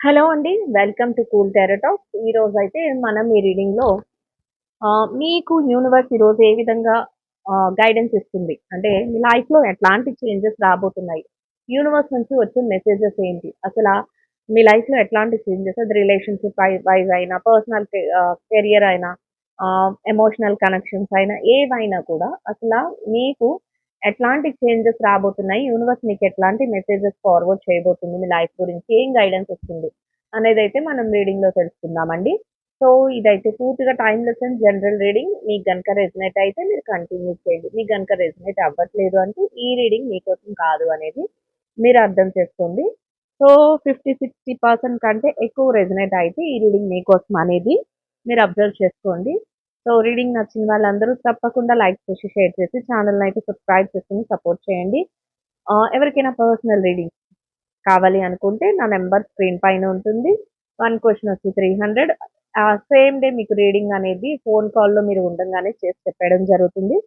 Hello అండి. Welcome to cool tarot talks. ఈరోజైతే మనం ఈ రీడింగ్‌లో మీకు యూనివర్స్ ఈరోజు ఏ విధంగా గైడెన్స్ ఇస్తుంది? అంటే మీ లైఫ్‌లో ఎట్లాంటి చేంజెస్ రాబోతున్నాయి? యూనివర్స్ నుంచి వచ్చే మెసేజెస్ ఏంటి? మీ లైఫ్‌లో ఎట్లాంటి చేంజెస్ అది రిలేషన్‌షిప్ వైస్ అయినా, కెరియర్ అయినా, ఎమోషనల్ కనెక్షన్స్ అయినా ఏవైనా కూడా మీకు ఎట్లాంటి చేంజెస్ రాబోతున్నాయి? యూనివర్స్ మీకు ఎట్లాంటి మెసేజెస్ ఫార్వర్డ్ చేయబోతుంది? మీ లైఫ్ గురించి ఏం గైడెన్స్ ఇస్తుంది? అనేదైతే మనం రీడింగ్‌లో తెలుసుకుందామండి. సో, ఇదైతే పూర్తిగా టైమ్‌లెస్ అండ్ జనరల్ రీడింగ్. మీకు గనుక రెజొనేట్ అయితే మీరు కంటిన్యూ చేయండి. మీకు గనుక రెజొనేట్ అవ్వట్లేదు అంటే ఈ రీడింగ్ మీకోసం కాదు అనేది మీరు అర్థం చేసుకోండి. సో, 60% కంటే ఎక్కువ రెజొనేట్ అయితే ఈ రీడింగ్ మీకోసం అనేది మీరు అబ్జర్వ్ చేసుకోండి. సో, రీడింగ్ నచ్చిన వాళ్ళందరూ తప్పకుండా లైక్ చేసి, షేర్ చేసి ఛానెల్‌ని అయితే సబ్స్క్రైబ్ చేసుకొని సపోర్ట్ చేయండి. ఎవరికైనా పర్సనల్ రీడింగ్ కావాలి అనుకుంటే నా నంబర్ స్క్రీన్ పైన ఉంటుంది. 1 క్వెషన్ వచ్చి 300. సేమ్ డే మీకు రీడింగ్ అనేది ఫోన్ కాల్‌లో మీరు ఉండంగానే చేసి చెప్పేయడం జరుగుతుంది.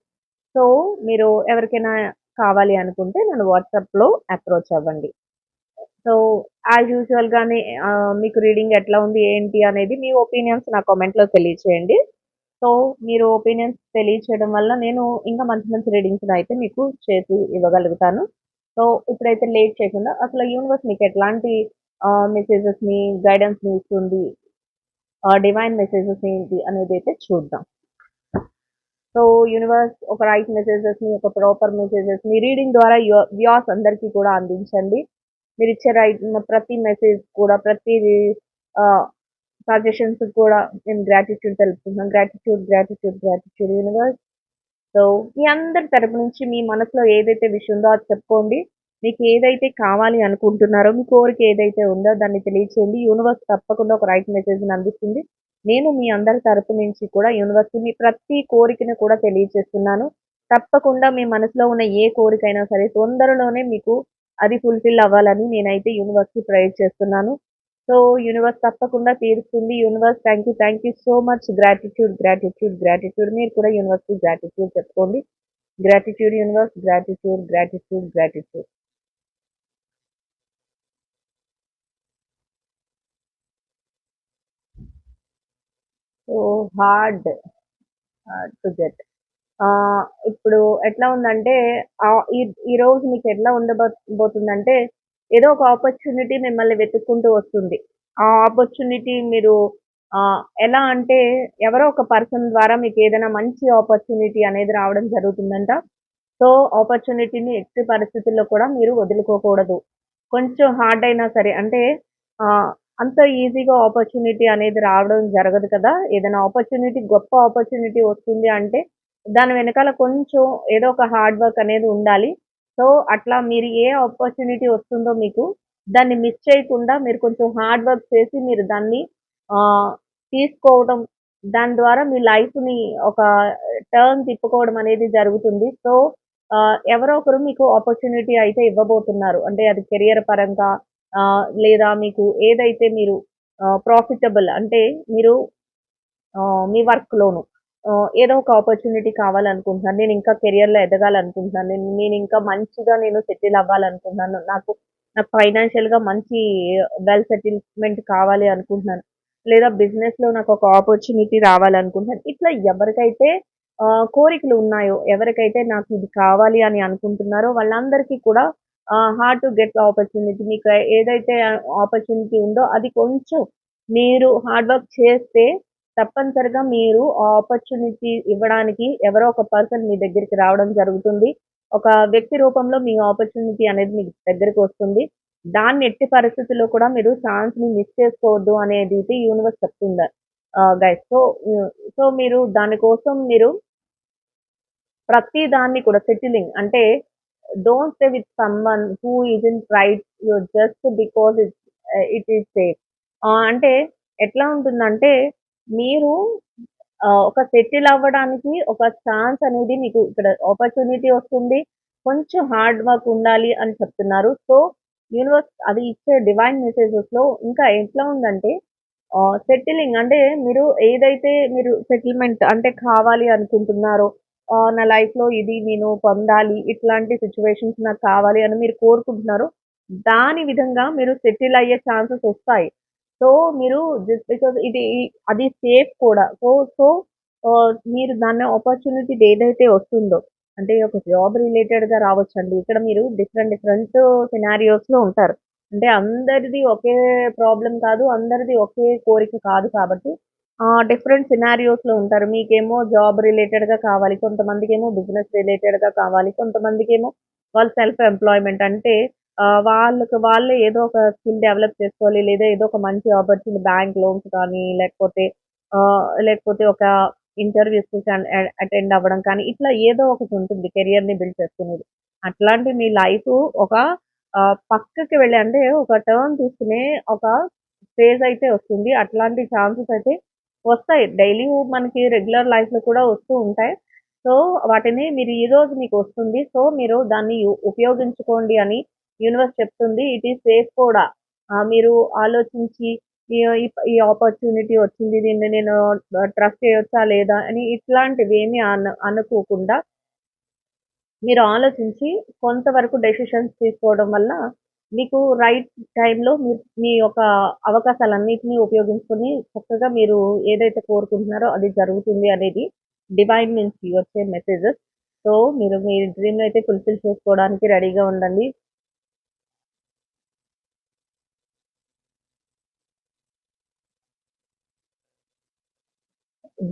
సో, మీరు ఎవరికైనా కావాలి అనుకుంటే నన్ను వాట్సాప్‌లో అప్రోచ్ అవ్వండి. సో, యాజ్ యూజువల్‌గానే మీకు రీడింగ్ ఎట్లా ఉంది, ఏంటి అనేది మీ ఒపీనియన్స్ నా కామెంట్‌లో తెలియచేయండి. సో, మీరు ఒపీనియన్స్ తెలియచేయడం వల్ల నేను ఇంకా మంచి మంచి రీడింగ్స్‌ని అయితే మీకు చేసి ఇవ్వగలుగుతాను. సో, ఇప్పుడైతే లేట్ చేయకుండా అసలు యూనివర్స్ మీకు ఎట్లాంటి మెసేజెస్‌ని, గైడెన్స్‌ని ఇస్తుంది? డివైన్ మెసేజెస్ ఏంటి అనేదైతే చూద్దాం. సో, యూనివర్స్ ఒక రైట్ మెసేజెస్‌ని, ఒక ప్రాపర్ మెసేజెస్‌ని రీడింగ్ ద్వారా వ్యూయర్స్ అందరికీ కూడా అందించండి. మీరిచ్చే ప్రతి మెసేజ్ కూడా, ప్రతిది ఆహ్, సజెషన్స్ కూడా నేను గ్రాటిట్యూడ్ తెలుపుతున్నాను. Gratitude, gratitude, gratitude universe. So, మీ అందరి తరపు నుంచి మీ మనసులో ఏదైతే విష్ ఉందో అది చెప్పుకోండి. మీకు ఏదైతే కావాలి అనుకుంటున్నారో, మీ కోరిక ఏదైతే ఉందో దాన్ని తెలియచేయండి. యూనివర్స్ తప్పకుండా ఒక రైట్ మెసేజ్‌ని అందిస్తుంది. నేను మీ అందరి తరపు నుంచి కూడా యూనివర్స్‌కి మీ ప్రతి కోరికను కూడా తెలియచేస్తున్నాను. తప్పకుండా మీ మనసులో ఉన్న ఏ కోరికైనా సరే తొందరలోనే మీకు అది ఫుల్‌ఫిల్ అవ్వాలని నేనైతే యూనివర్స్‌కి ప్రేయర్ చేస్తున్నాను. సో, యూనివర్స్ తప్పకుండా తీరుస్తుంది. Universe thank you so much. Gratitude, gratitude, gratitude. మీరు కూడా యూనివర్స్‌కి గ్రాటిట్యూడ్ చెప్పుకోండి. Gratitude universe, gratitude, gratitude, gratitude. So, hard, hard to get. ఇప్పుడు ఎట్లా ఉందంటే ఈ ఈరోజు మీకు ఎట్లా బోతుందంటే ఏదో ఒక ఆపర్చునిటీ మిమ్మల్ని వెతుక్కుంటూ వస్తుంది. ఆ ఆపర్చునిటీ మీరు ఎలా అంటే ఎవరో ఒక పర్సన్ ద్వారా మీకేదైనా మంచి ఆపర్చునిటీ అనేది రావడం జరుగుతుందంట. సో, ఆపర్చునిటీని ఎట్టి పరిస్థితుల్లో కూడా మీరు వదులుకోకూడదు. కొంచెం హార్డ్ అయినా సరే అంటే ఆహ్, అంత ఈజీగా ఆపర్చునిటీ అనేది రావడం జరగదు కదా! ఏదైనా ఆపర్చునిటీ గొప్ప ఆపర్చునిటీ వస్తుంది అంటే దాని వెనకాల కొంచెం ఏదో ఒక హార్డ్ వర్క్ అనేది ఉండాలి. సో, అట్లా మీరు ఏ ఆపర్చునిటీ వస్తుందో మీకు దాన్ని మిస్ చేయకుండా మీరు కొంచెం హార్డ్ వర్క్ చేసి మీరు దాన్ని ఆహ్, తీసుకోవడం, దాని ద్వారా మీ లైఫ్‌ని ఒక టర్న్ తిప్పుకోవడం అనేది జరుగుతుంది. సో, ఎవరో ఒకరు మీకు ఆపర్చునిటీ అయితే ఇవ్వబోతున్నారు. అంటే అది కెరియర్ పరంగా లేదా మీకు ఏదైతే మీరు ప్రాఫిటబుల్ అంటే మీరు మీ వర్క్‌లోను ఏదో ఒక ఆపర్చునిటీ కావాలనుకుంటున్నాను. నేనింకా కెరియర్‌లో ఎదగాలనుకుంటున్నాను. నేనింకా మంచిగా సెటిల్ అవ్వాలనుకుంటున్నాను. నాకు ఫైనాన్షియల్‌గా మంచి వెల్ సెటిల్‌మెంట్ కావాలి అనుకుంటున్నాను. లేదా బిజినెస్‌లో నాకొక ఆపర్చునిటీ రావాలనుకుంటున్నాను. ఇట్లా ఎవరికైతే కోరికలు ఉన్నాయో, ఎవరికైతే నాకు ఇది కావాలి అని అనుకుంటున్నారో వాళ్ళందరికీ కూడా హార్డ్ టు గెట్ ఆపర్చునిటీ. మీకు ఏదైతే ఆపర్చునిటీ ఉందో అది కొంచెం మీరు హార్డ్ వర్క్ చేస్తే తప్పనిసరిగా మీరు ఆ ఆపర్చునిటీ ఇవ్వడానికి ఎవరో ఒక పర్సన్ మీ దగ్గరికి రావడం జరుగుతుంది. ఒక వ్యక్తి రూపంలో మీ ఆపర్చునిటీ అనేది మీకు దగ్గరికొస్తుంది. దాన్ని ఎట్టి పరిస్థితుల్లో కూడా మీరు ఛాన్స్‌ని మిస్ చేసుకోవద్దు అనేదైతే యూనివర్స్ చెప్తుంది. గైస్. సో, మీరు దాని కోసం మీరు ప్రతి దాన్ని కూడా సెటిలింగ్ అంటే don't stay with someone who isn't right you just because it is safe. అంటే ఎట్లా ఉంటుందంటే మీరు ఒక సెటిల్ అవ్వడానికి ఒక ఛాన్స్ అనేది మీకు ఇక్కడ ఆపర్చునిటీ వస్తుంది. కొంచెం హార్డ్ వర్క్ ఉండాలి అని చెప్తున్నారు. సో, యూనివర్స్ అది ఇచ్చే డివైన్ మెసేజెస్‌లో ఇంకా ఎట్లా ఉందంటే సెటిలింగ్ అంటే మీరు సెటిల్‌మెంట్ అంటే కావాలి అనుకుంటున్నారో నా లైఫ్‌లో ఇది నేను పొందాలి. ఇట్లాంటి సిట్యుయేషన్స్ నాకు కావాలి అని మీరు కోరుకుంటున్నారో, దాని విధంగా మీరు సెటిల్ అయ్యే ఛాన్సెస్ ఒస్తాయి. సో, మీరు జస్ట్ బికాజ్ ఇది అది సేఫ్ కూడా. సో, మీరు దాన్ని ఆపర్చునిటీ ఏదైతే వస్తుందో, అంటే ఒక జాబ్ రిలేటెడ్‌గా రావచ్చండి. ఇక్కడ మీరు డిఫరెంట్ డిఫరెంట్ సినారియోస్‌లో ఉంటారు. అంటే అందరిది ఒకే ప్రాబ్లమ్ కాదు. అందరిది ఒకే కోరిక కాదు కాబట్టి డిఫరెంట్ సినారియోస్‌లో ఉంటారు. మీకేమో జాబ్ రిలేటెడ్‌గా కావాలి. కొంతమందికేమో బిజినెస్ రిలేటెడ్‌గా కావాలి. కొంతమందికేమో వాళ్ళు సెల్ఫ్ ఎంప్లాయ్‌మెంట్ అంటే వాళ్ళకి వాళ్ళే ఏదో ఒక స్కిల్ డెవలప్ చేసుకోవాలి. లేదా ఏదో ఒక మంచి ఆపర్చునిటీ బ్యాంక్ లోన్స్ కానీ, లేకపోతే ఒక ఇంటర్వ్యూస్‌కి అటెండ్ అవ్వడం కానీ, ఇట్లా ఏదో ఒకటి ఉంటుంది కెరియర్‌ని బిల్డ్ చేసుకునేది. అట్లాంటి మీ లైఫు ఒక పక్కకి వెళ్ళి అంటే ఒక టర్న్ తీసుకునే ఒక ఫేజ్ అయితే వస్తుంది. అట్లాంటి ఛాన్సెస్ అయితే వస్తాయి. డైలీ మనకి రెగ్యులర్ లైఫ్‌లో కూడా వస్తూ ఉంటాయి. సో, వాటిని మీరు ఈరోజు మీకొస్తుంది. సో, మీరు దాన్ని ఉపయోగించుకోండి అని యూనివర్స్ చెప్తుంది. ఇట్ ఈస్ సేఫ్ కూడా. మీరు ఆలోచించి ఈ ఈ ఆపర్చునిటీ వచ్చింది. దీన్ని నేను ట్రస్ట్ చేయొచ్చా లేదా అని ఇట్లాంటివేమీ అనుకోకుండా మీరు ఆలోచించి కొంతవరకు డెసిషన్స్ తీసుకోవడం వల్ల మీకు రైట్ టైంలో మీరు మీ యొక్క అవకాశాలన్నిటిని ఉపయోగించుకొని చక్కగా మీరు ఏదైతే కోరుకుంటున్నారో అది జరుగుతుంది అనేది డివైన్ నుంచి వచ్చే మెసేజెస్. సో, మీరు మీ డ్రీమ్‌ని అయితే ఫుల్‌ఫిల్ చేసుకోవడానికి రెడీగా ఉండండి.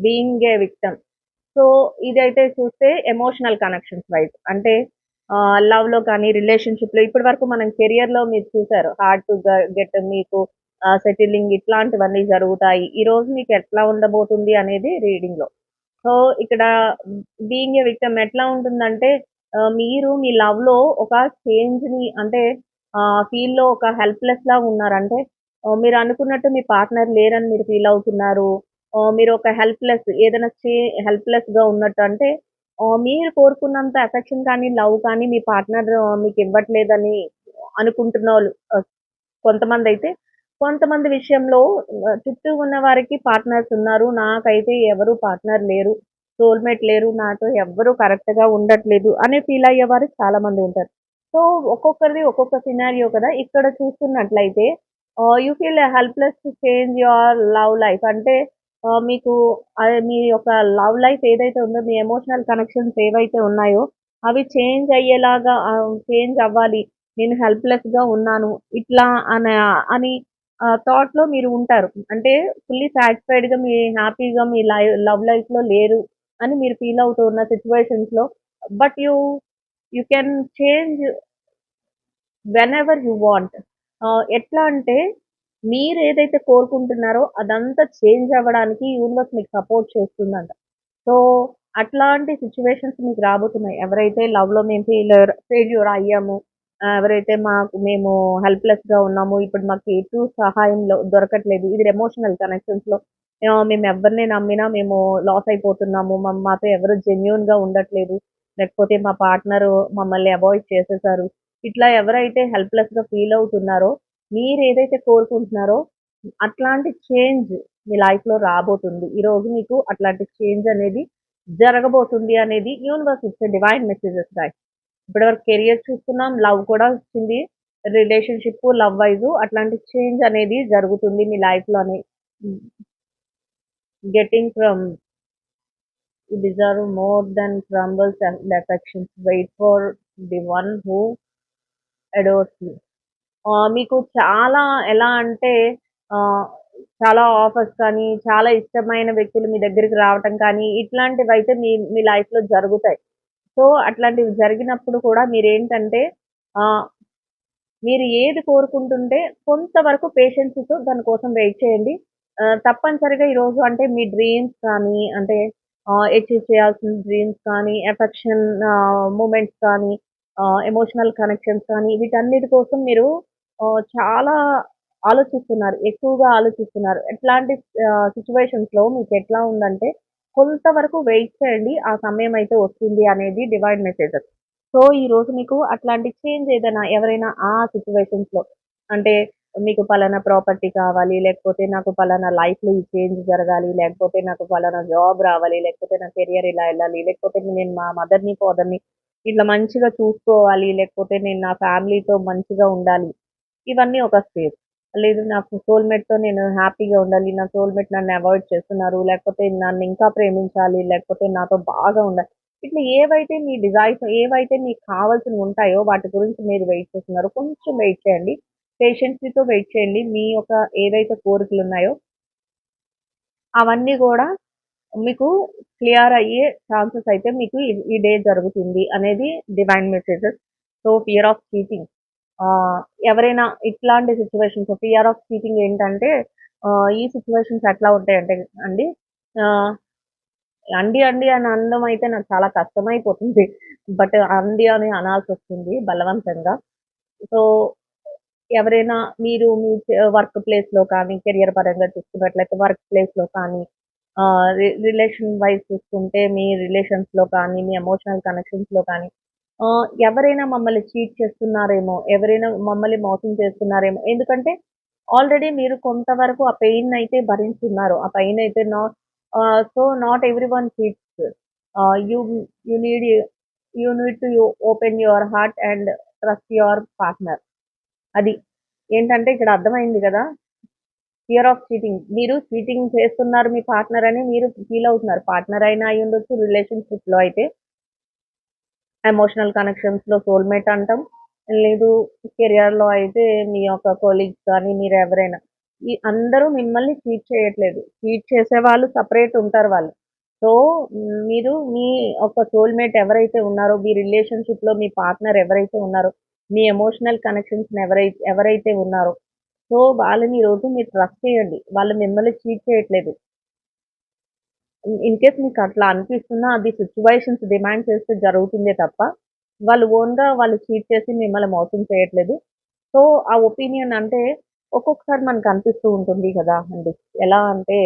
Being a victim. సో, ఇదైతే చూస్తే ఎమోషనల్ కనెక్షన్స్ వైస్ అంటే లవ్‌లో కానీ, రిలేషన్‌షిప్‌లో ఇప్పటి వరకు మనం కెరియర్‌లో మీరు చూసారు. హార్డ్ టు గెట్ మీకు సెటిలింగ్ ఇట్లాంటివన్నీ జరుగుతాయి. ఈరోజు మీకు ఎట్లా ఉండబోతుంది అనేది రీడింగ్‌లో. సో, ఇక్కడ బీయింగ్ ఎ విక్టిమ్ ఎట్లా ఉంటుందంటే మీరు మీ లవ్‌లో ఒక చేంజ్‌ని అంటే ఫీల్‌లో ఒక హెల్ప్‌లెస్‌లాగా ఉన్నారు. అంటే మీరు అనుకున్నట్టు మీ పార్ట్నర్ లేరని మీరు ఫీల్ అవుతున్నారు. మీరు ఒక ఏదైనా హెల్ప్‌లెస్‌గా ఉన్నట్టు అంటే మీరు కోరుకున్నంత ఎఫెక్షన్ కానీ, లవ్ కానీ మీ పార్ట్నర్ మీకు ఇవ్వట్లేదని అనుకుంటున్నోళ్ళు కొంతమందైతే. కొంతమంది విషయంలో చుట్టూ ఉన్న వారికి పార్ట్నర్స్ ఉన్నారు. నాకైతే ఎవరు పార్ట్నర్ లేరు. సోల్‌మేట్ లేరు. నాతో ఎవ్వరు కరెక్ట్‌గా ఉండట్లేదు అని ఫీల్ అయ్యేవారు చాలా మంది ఉంటారు. సో, ఒక్కొక్కరిది ఒక్కొక్క సినారియో కదా! ఇక్కడ చూస్తున్నట్లయితే you feel helpless to change your love life అంటే మీకు మీ యొక్క లవ్ లైఫ్ ఏదైతే ఉందో మీ ఎమోషనల్ కనెక్షన్స్ ఏవైతే ఉన్నాయో అవి చేంజ్ అవ్వాలి. నేను హెల్ప్‌లెస్‌గా ఉన్నాను. ఇట్లా అన అని థాట్‌లో మీరు ఉంటారు. అంటే ఫుల్లీ సాటిస్ఫైడ్‌గా హ్యాపీగా మీ లవ్ లైఫ్‌లో లేరు అని మీరు ఫీల్ అవుతూ ఉన్న సిట్యుయేషన్స్‌లో but you can change whenever you want. ఎట్లా అంటే మీరేదైతే కోరుకుంటున్నారో అదంతా చేంజ్ అవ్వడానికి యూనివర్స్ మీకు సపోర్ట్ చేస్తుందంట. సో, అట్లాంటి సిట్యుయేషన్స్ మీకు రాబోతున్నాయి. ఎవరైతే లవ్‌లో మేము ఫెయిల్యూర్ అయ్యాము. ఎవరైతే మేము హెల్ప్‌లెస్‌గా ఉన్నాము. ఇప్పుడు మాకు ఎటు సహాయంలో దొరకట్లేదు. ఇది ఎమోషనల్ కనెక్షన్స్‌లో మేము ఎవరిని నమ్మినా మేము లాస్ అయిపోతున్నాము. మాతో ఎవరు జెన్యూన్‌గా ఉండట్లేదు. లేకపోతే మా పార్ట్నరు మమ్మల్ని అవాయిడ్ చేసేసారు. ఇట్లా ఎవరైతే హెల్ప్‌లెస్‌గా ఫీల్ అవుతున్నారో, మీరేదైతే కోరుకుంటున్నారో అట్లాంటి చేంజ్ మీ లైఫ్‌లో రాబోతుంది. ఈరోజు మీకు అట్లాంటి చేంజ్ అనేది జరగబోతుంది అనేది యూనివర్స్ ఇచ్చే డివైన్ మెసేజెస్ గాయ్స్. ఇప్పటివరకు కెరియర్ చూసుకున్నాం. లవ్ కూడా వచ్చింది. రిలేషన్‌షిప్, లవ్ వైసు అట్లాంటి చేంజ్ అనేది జరుగుతుంది మీ లైఫ్‌లోని. Getting from you deserve more than crumbles and affections. Wait for the one who adores you. మీకు చాలా ఎలా అంటే ఆహ్, చాలా ఆఫర్స్ కానీ, చాలా ఇష్టమైన వ్యక్తులు మీ దగ్గరికి రావటం కానీ, ఇట్లాంటివైతే మీ మీ లైఫ్‌లో జరుగుతాయి. సో, అట్లాంటివి జరిగినప్పుడు కూడా మీరేంటంటే ఆహ్, మీరు ఏది కోరుకుంటుంటే కొంతవరకు పేషెన్స్‌తో దాని కోసం వెయిట్ చేయండి. తప్పనిసరిగా ఈరోజు అంటే మీ డ్రీమ్స్ కానీ అంటే అచీవ్ చేయాల్సిన డ్రీమ్స్ కానీ, ఎఫెక్షన్ మూమెంట్స్ కానీ, ఎమోషనల్ కనెక్షన్స్ కానీ వీటన్నిటి కోసం మీరు చాలా ఆలోచిస్తున్నారు. ఎక్కువగా ఆలోచిస్తున్నారు. ఎట్లాంటి సిట్యుయేషన్స్‌లో మీకెట్లా ఉందంటే కొంతవరకు వెయిట్ చేయండి. ఆ సమయం అయితే వస్తుంది అనేది డివైన్ మెసేజెస్. సో, ఈరోజు మీకు అట్లాంటి చేంజ్ ఏదైనా ఎవరైనా ఆ సిట్యుయేషన్స్‌లో అంటే మీకు పలానా ప్రాపర్టీ కావాలి, లేకపోతే నాకు పలానా లైఫ్‌లో ఈ చేంజ్ జరగాలి, లేకపోతే నాకు పలానా జాబ్ రావాలి, లేకపోతే నా కెరియర్ ఇలా ఎళ్ళాలి, లేకపోతే నేను మా మదర్‌ని, ఫాదర్‌ని ఇట్లా మంచిగా చూసుకోవాలి, లేకపోతే నేను నా ఫ్యామిలీతో మంచిగా ఉండాలి. ఇవన్నీ ఒక స్టేజ్. లేదు నాకు సోల్‌మేట్‌తో నేను హ్యాపీగా ఉండాలి. నా సోల్‌మేట్ నన్ను అవాయిడ్ చేస్తున్నారు. లేకపోతే నన్ను ఇంకా ప్రేమించాలి. లేకపోతే నాతో బాగా ఉండాలి. ఇట్లా ఏవైతే మీ డిజైర్స్ ఏవైతే మీకు కావాల్సినవి ఉంటాయో వాటి గురించి మీరు వెయిట్ చేస్తున్నారో కొంచెం వెయిట్ చేయండి. పేషెన్స్‌తో వెయిట్ చేయండి. మీ యొక్క ఏవైతే కోరికలున్నాయో అవన్నీ గూడా మీకు క్లియర్ అయ్యే ఛాన్సెస్ అయితే మీకు ఈ డే జరుగుతుంది అనేది divine messages. So, fear of cheating ఎవరైనా ఇట్లాంటి సిట్యుయేషన్స్ ఫియర్ ఆఫ్ చీటింగ్ ఏంటంటే ఈ సిట్యుయేషన్స్ ఎట్లా ఉంటాయంటే అండి ఆహ్, అండి, అండి అని అనడం అయితే నాకు చాలా కష్టమైపోతుంది. బట్ అండి అని అనాల్సొస్తుంది బలవంతంగా. సో, ఎవరైనా మీరు మీ వర్క్ ప్లేస్‌లో కానీ, కెరియర్ పరంగా చూసుకున్నట్లయితే వర్క్ ప్లేస్‌లో కానీ, రిలేషన్ వైస్ చూసుకుంటే మీ రిలేషన్స్‌లో కానీ, మీ ఎమోషనల్ కనెక్షన్స్‌లో కానీ, ఎవరైనా మమ్మల్ని చీట్ చేస్తున్నారేమో, ఎవరైనా మమ్మల్ని మోసం చేస్తున్నారేమో. ఎందుకంటే ఆల్రెడీ మీరు కొంతవరకు ఆ పెయిన్నయితే భరించున్నారు. ఆ పెయినయితే so, not everyone cheats. You you need you need to open your heart and trust your partner. అది. ఏంటంటే ఇక్కడ అర్థమైంది గదా! Fear of cheating. మీరు చీటింగ్ చేస్తున్నారు మీ పార్ట్నర్ అని మీరు ఫీల్ అవుతున్నారు. పార్ట్నర్ అయినా అయ్యుండొచ్చు, రిలేషన్‌షిప్‌లో అయితే ఎమోషనల్ కనెక్షన్స్‌లో సోల్‌మేట్ అంటాం. లేదు కెరియర్‌లో అయితే మీ యొక్క కొలీగ్స్ కానీ మీరెవరైనా. ఈ అందరూ మిమ్మల్ని చీట్ చేయట్లేదు. చీట్ చేసేవాళ్ళు సెపరేట్ ఉంటారు వాళ్ళు. సో, మీరు మీ ఒక సోల్‌మేట్ ఎవరైతే ఉన్నారో, మీ రిలేషన్‌షిప్‌లో మీ పార్ట్నర్ ఎవరైతే ఉన్నారో, మీ ఎమోషనల్ కనెక్షన్స్‌ని ఎవరైతే ఉన్నారో, సో, వాళ్ళని ఈరోజు మీరు ట్రస్ట్ చేయండి. వాళ్ళు మిమ్మల్ని చీట్ చేయట్లేదు. ఇన్ కేస్ మీకట్లా అనిపిస్తున్నా అది సిట్యుయేషన్స్ డిమాండ్ చేస్తే జరుగుతుందే తప్ప, వాళ్ళు ఓన్‌గా వాళ్ళు చీట్ చేసి మిమ్మల్ని మోసం చేయట్లేదు. సో, ఆ ఒపీనియన్ అంటే ఒక్కొక్కసారి మనకనిపిస్తూ ఉంటుంది కదా అండి. ఎలా అంటే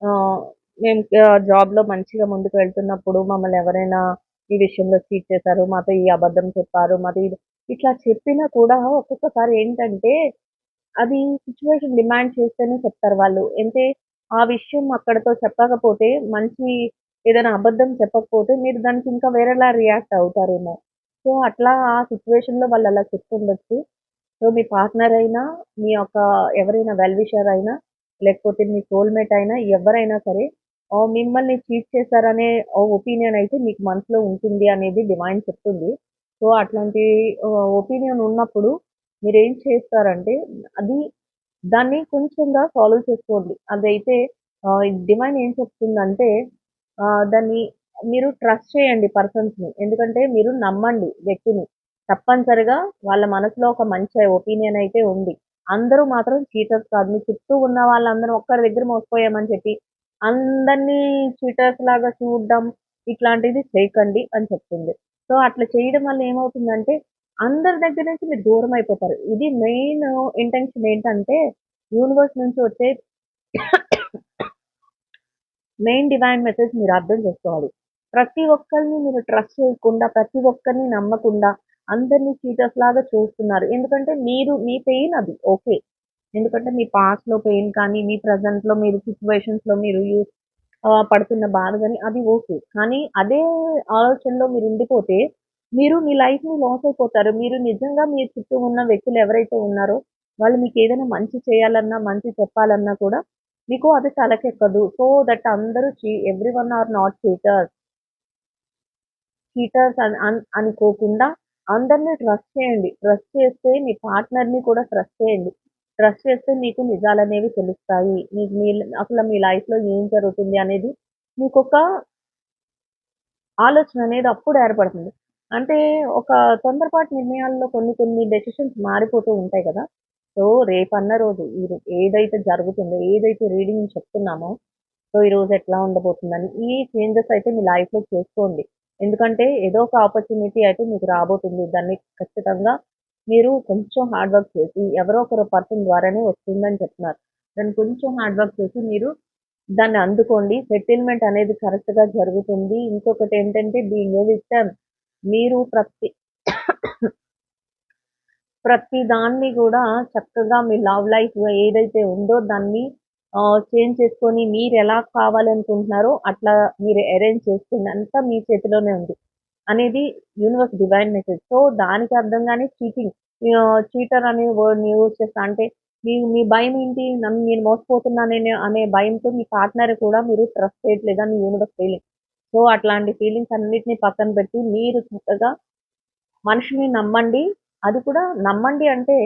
ఆహ్, మేము జాబ్‌లో మంచిగా ముందుకు వెళ్తున్నప్పుడు మమ్మల్ని ఎవరైనా ఈ విషయంలో చీట్ చేశారు, మాతో ఈ అబద్ధం చెప్పారు, మాతో ఇది ఇట్లా చెప్పినా కూడా ఒక్కొక్కసారి ఏంటంటే అది సిట్యుయేషన్ డిమాండ్ చేస్తేనే చెప్తారు వాళ్ళు. అంటే ఆ విషయం అక్కడితో చెప్పకపోతే మంచి ఏదైనా అబద్ధం చెప్పకపోతే మీరు దానికి ఇంకా వేరేలా రియాక్ట్ అవుతారేమో. సో, అట్లా ఆ సిట్యుయేషన్‌లో వాళ్ళలా చెప్పుండొచ్చు. సో, మీ పార్ట్నర్ అయినా, మీ యొక్క ఎవరైనా వెల్ విషర్ అయినా, లేకపోతే మీ సోల్‌మేట్ అయినా ఎవ్వరైనా సరే మిమ్మల్ని చీట్ చేశారనే ఒపీనియన్ అయితే మీకు మనసులో ఉంటుంది అనేది డివైన్ చెప్తుంది. సో, అట్లాంటి ఒపీనియన్ ఉన్నప్పుడు మీరేం చేస్తారంటే అది దాన్ని కొంచెంగా సాల్వ్ చేసుకోండి. అదైతే డివైన్ ఏం చెప్తుందంటే దాన్ని మీరు ట్రస్ట్ చేయండి పర్సన్స్‌ని. ఎందుకంటే మీరు నమ్మండి వ్యక్తిని. తప్పనిసరిగా వాళ్ళ మనసులో ఒక మంచి ఒపీనియన్ అయితే ఉంది. అందరూ మాత్రం చీటర్స్ కాదు. మీ చుట్టూ ఉన్న వాళ్ళందరూ ఒక్కరి దగ్గర మోసపోయామని చెప్పి అందరిని చీటర్స్ లాగా చూడడం ఇట్లాంటిది చేయకండి అని చెప్తుంది. సో, అట్లా చేయడం వల్ల ఏమవుతుందంటే అందరి దగ్గర నుంచి మీరు దూరం అయిపోతారు. ఇది మెయిన్ ఇంటెన్షన్ ఏంటంటే యూనివర్స్ నుంచి వచ్చే మెయిన్ డివైన్ మెసేజ్ మీరు అర్థం చేసుకోవాలి. ప్రతి ఒక్కరిని మీరు ట్రస్ట్ చేయకుండా, ప్రతి ఒక్కరిని నమ్మకుండా, అందరిని చీటర్స్ లాగా చూస్తున్నారు. ఎందుకంటే మీరు మీ పెయిన్ అది ఓకే. ఎందుకంటే మీ పాస్ట్‌లో పెయిన్ కానీ, మీ ప్రెజెంట్‌లో మీరు సిట్యుయేషన్స్‌లో మీరు పడుతున్న బాధ గాని అది ఓకే. కానీ అదే ఆలోచనలో మీరు ఉండిపోతే, మీరు మీ లైఫ్‌ని లాస్ అయిపోతారు. మీరు నిజంగా మీ చుట్టూ ఉన్న వ్యక్తులు ఎవరైతే ఉన్నారో, వాళ్ళు మీకేదైనా మంచి చేయాలన్నా, మంచి చెప్పాలన్నా కూడా మీకు అది తలకెక్కదు. సో దట్ అందరూ everyone are not cheaters. Cheaters అనుకోకుండా అందరిని ట్రస్ట్ చేయండి. ట్రస్ట్ చేస్తే మీ పార్ట్నర్‌ని కూడా ట్రస్ట్ చేయండి. ట్రస్ట్ చేస్తే మీకు నిజాలనేవి తెలుస్తాయి. మీకు అసలు మీ లైఫ్‌లో ఏం జరుగుతుంది అనేది మీకొక ఆలోచన అనేది అప్పుడు ఏర్పడుతుంది. అంటే ఒక తొందరపాటు నిర్ణయాల్లో కొన్ని కొన్ని డెసిషన్స్ మారిపోతూ ఉంటాయి కదా! సో, రేపన్న రోజు ఏదైతే జరుగుతుందో, ఏదైతే రీడింగ్ చెప్తున్నామో, సో, ఈరోజు ఎట్లా ఉండబోతుందని ఈ చేంజెస్ అయితే మీ లైఫ్‌లో చేసుకోండి. ఎందుకంటే ఏదో ఒక ఆపర్చునిటీ అయితే మీకు రాబోతుంది. దాన్ని ఖచ్చితంగా మీరు కొంచెం హార్డ్ వర్క్ చేసి ఎవరో ఒకరు పర్సన్ ద్వారానే వస్తుందని చెప్తున్నారు. దాన్ని కొంచెం హార్డ్ వర్క్ చేసి మీరు దాన్ని అందుకోండి. సెటిల్‌మెంట్ అనేది కరెక్ట్‌గా జరుగుతుంది. ఇంకొకటేంటంటే బీయింగ్ ఏ విక్టిమ్ మీరు ప్రతి దాన్ని గూడా చక్కగా మీ లవ్ లైఫ్ ఏదైతే ఉందో దాన్ని చేంజ్ చేసుకొని మీరెలా కావాలనుకుంటున్నారో అట్లా మీరు అరేంజ్ చేసుకుంది అంతా మీ చేతిలోనే ఉంది. అనేది యూనివర్స్ డివైన్ మెసేజ్. సో, దానికి అర్థంగానే చీటింగ్ చీటర్ అనే వర్డ్‌ని యూజ్ చేస్తా అంటే మీ భయం ఏంటి? నేను మోసపోతున్నాననే అనే భయంతో మీ పార్ట్నర్ కూడా మీరు ట్రస్ట్ చేయట్లేదని యూనివర్స్ ఫీలింగ్. సో, అట్లాంటి ఫీలింగ్స్ అన్నిటిని పక్కన పెట్టి మీరు చక్కగా మనిషిని నమ్మండి. అది కూడా నమ్మండి అంటే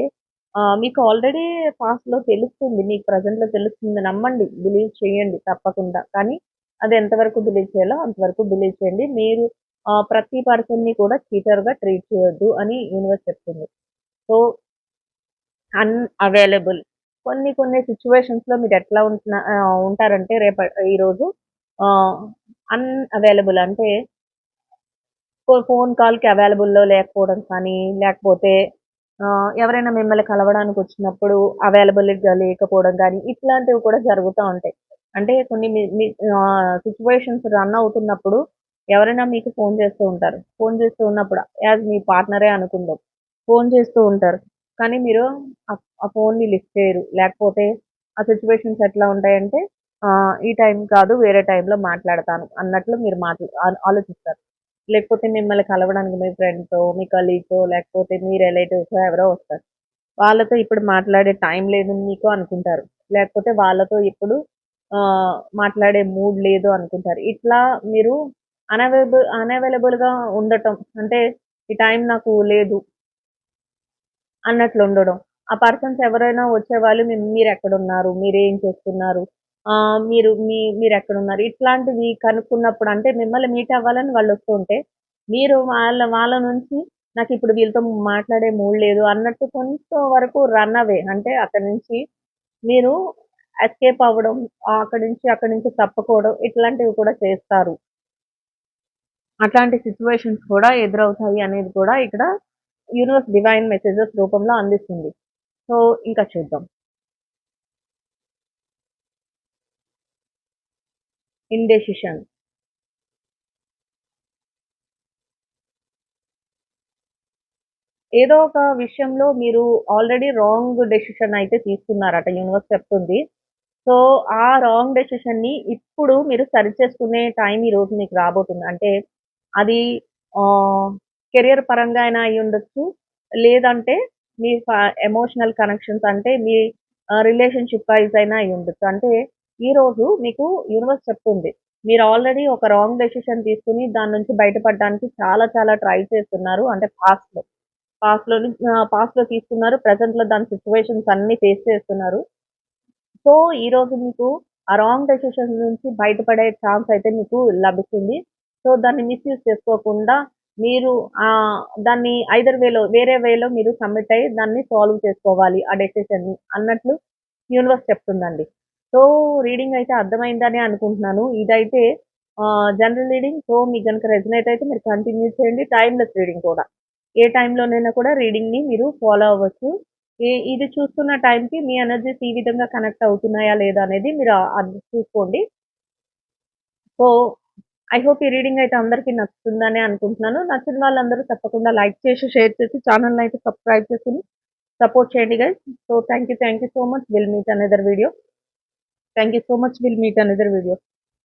మీకు ఆల్రెడీ పాస్ట్‌లో తెలుస్తుంది. మీకు ప్రెజెంట్‌లో తెలుస్తుంది. నమ్మండి. బిలీవ్ చేయండి తప్పకుండా. కానీ అది ఎంతవరకు బిలీవ్ చేయాలో అంతవరకు బిలీవ్ చేయండి. మీరు ప్రతి పర్సన్‌ని కూడా చీటర్‌గా ట్రీట్ చేయొద్దు అని యూనివర్స్ చెప్తుంది. So, unavailable. కొన్ని కొన్ని సిట్యుయేషన్స్‌లో మీరెట్లా ఉంటారంటే ఈరోజు ఆహ్, అన్‌అవైలబుల్ అంటే ఫోను కాల్‌కి అవైలబుల్‌లో లేకపోవడం కానీ, లేకపోతే ఎవరైనా మిమ్మల్ని కలవడానికొచ్చినప్పుడు అవైలబుల్‌గా లేకపోవడం గానీ, ఇట్లాంటివి కూడా జరుగుతా ఉంటాయి. అంటే కొన్ని మీ మీ సిట్యుయేషన్స్ రన్ అవుతున్నప్పుడు ఎవరైనా మీకు ఫోను చేస్తూ ఉంటారు. ఫోను చేస్తూ ఉన్నప్పుడు యాజ్ మీ పార్ట్నరే అనుకుందాం. ఫోను చేస్తూ ఉంటారు. కానీ మీరు ఆ ఫోన్‌ని లిఫ్ట్ చేయరు. లేకపోతే ఆ సిట్యుయేషన్స్ ఎట్లా ఉంటాయంటే ఈ టైం కాదు వేరే టైంలో మాట్లాడతాను అన్నట్లు మీరు ఆలోచిస్తారు. లేకపోతే మిమ్మల్ని కలవడానికి మీ ఫ్రెండ్సో, మీ కలీగ్సో, లేకపోతే మీ రిలేటివ్సో ఎవరో వస్తారు. వాళ్ళతో ఇప్పుడు మాట్లాడే టైం లేదు మీకు అనుకుంటారు. లేకపోతే వాళ్ళతో ఇప్పుడు మాట్లాడే మూడ్ లేదు అనుకుంటారు. ఇట్లా మీరు అనవైలబుల్‌గా ఉండటం. అంటే ఈ టైం నాకు లేదు అన్నట్లుండడం. ఆ పర్సన్స్ ఎవరైనా వచ్చేవాళ్ళు మీరెక్కడున్నారు? మీరేం చేస్తున్నారు? మీరెక్కడున్నారు? ఇట్లాంటివి కనుక్కున్నప్పుడు అంటే మిమ్మల్ని మీట్ అవ్వాలని వాళ్ళొస్తూ ఉంటే, మీరు వాళ్ళ నుంచి నాకిప్పుడు వీళ్ళతో మాట్లాడే మూడ్ లేదు అన్నట్టు కొంచెం వరకు రన్ అవే. అంటే అక్కడి నుంచి మీరు ఎస్కేప్ అవ్వడం, అక్కడి నుంచి తప్పుకోవడం ఇట్లాంటివి కూడా చేస్తారు. అట్లాంటి సిట్యుయేషన్స్ కూడా ఎదురవుతాయి అనేది కూడా ఇక్కడ యూనివర్స్ డివైన్ మెసేజెస్ రూపంలో అందిస్తుంది. సో, ఇంకా చూద్దాం. ఇండెసిషన్. ఏదో ఒక విషయంలో మీరు ఆల్రెడీ రాంగ్ డెసిషన్ అయితే తీసుకున్నారట యూనివర్స్ చెప్తుంది. సో, ఆ రాంగ్ డెసిషన్‌ని ఇప్పుడు మీరు సరిచేసుకునే టైం ఈరోజు మీకు రాబోతుంది. అంటే అది ఆహ్, కెరియర్ పరంగా అయినా అయ్యుండొచ్చు. లేదంటే మీ ఎమోషనల్ కనెక్షన్స్ అంటే మీ రిలేషన్‌షిప్ వైస్ అయినా అయ్యుండొచ్చు. అంటే ఈరోజు మీకు యూనివర్స్ చెప్తుంది. మీరు ఆల్రెడీ ఒక రాంగ్ డెసిషన్ తీసుకొని దాని నుంచి బయటపడడానికి చాలా చాలా ట్రై చేస్తున్నారు. అంటే పాస్ట్‌లో. పాస్ట్‌లో తీసుకున్నారు. ప్రెజెంట్‌లో దాని సిట్యుయేషన్స్ అన్నీ ఫేస్ చేస్తున్నారు. సో, ఈరోజు మీకు ఆ రాంగ్ డెసిషన్ నుంచి బయటపడే ఛాన్స్ అయితే మీకు లభిస్తుంది. సో, దాన్ని మిస్‌యూజ్ చేసుకోకుండా మీరు దాన్ని వేరే వేలో మీరు సబ్మిట్ అయ్యి దాన్ని సాల్వ్ చేసుకోవాలి ఆ డెసిషన్‌ని అన్నట్లు యూనివర్స్ చెప్తుందండి. సో, రీడింగ్ అయితే అర్థమైందనే అనుకుంటున్నాను. ఇదైతే జనరల్ రీడింగ్. సో, మీకు గనుక రెజొనేట్ అయితే మీరు కంటిన్యూ చేయండి. టైమ్‌లెస్ రీడింగ్ కూడా. ఏ టైంలోనైనా కూడా రీడింగ్‌ని మీరు ఫాలో అవ్వచ్చు. ఇది చూస్తున్న టైంకి మీ ఎనర్జీస్ ఈ విధంగా కనెక్ట్ అవుతున్నాయా లేదా అనేది మీరు అది చూసుకోండి. సో, ఐ హోప్ ఈ రీడింగ్ అయితే అందరికి నచ్చుతుందనే అనుకుంటున్నాను. నచ్చిన వాళ్ళందరూ తప్పకుండా లైక్ చేసి, షేర్ చేసి ఛానెల్‌ని అయితే సబ్స్క్రైబ్ చేసుకొని సపోర్ట్ చేయండి guys. So, thank you so much. Will meet another video. Thank you so much. Will meet another video.